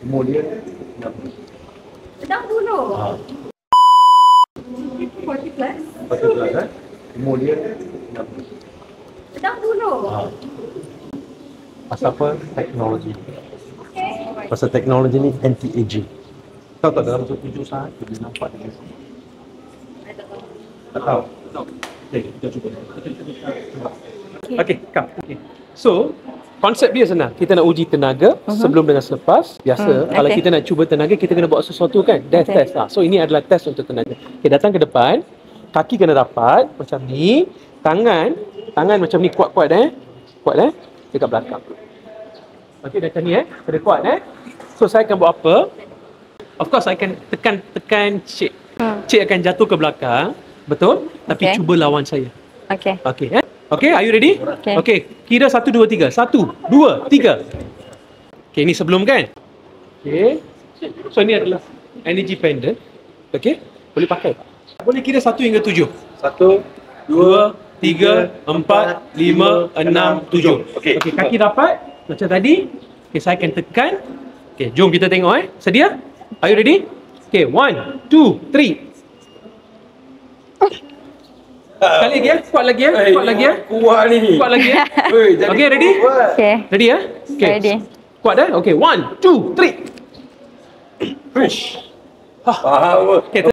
Umur dia 6. Sedang dulu. 40 plus. 40 plus Umur dia 6. Sedang dulu. Pasal apa? Teknologi. Okay. Pasal teknologi ni anti-aging. Tahu tak dalam 7 saat dia nampak dia. Tak tahu. Okay, kita cuba. Okay, come. Okay. So, konsep dia senang. Kita nak uji tenaga sebelum dengan selepas. Biasa, kalau kita nak cuba tenaga, kita kena buat sesuatu kan? Test. So, ini adalah test untuk tenaga. Okay, datang ke depan. Kaki kena rapat macam ni. Tangan macam ni kuat-kuat Kuat dekat belakang. Okey, macam ni kena kuat So, saya akan buat apa? Of course, saya akan tekan Cik. Cik akan jatuh ke belakang. Betul? Tapi cuba lawan saya. Okay. Okay, are you ready? Okay, kira 1, 2, 3. 1, 2, 3. Okay, ni sebelum kan? Okay. So, ni adalah energy pendant. Okay, boleh pakai tak? Boleh kira 1 hingga 7. 1, 2, 3, 4, 5, 6, 7. Okay, kaki rapat macam tadi. Okay, saya akan tekan. Okay, jom kita tengok Sedia? Are you ready? Okay, 1, 2, 3. Sekali lagi Kuat lagi Kuat lagi Kuat ni. Kuat lagi Okay, ready? Okay. Ready Okay. Ready. Kuat Okay, 1, 2, 3. Push. Faham. Okay,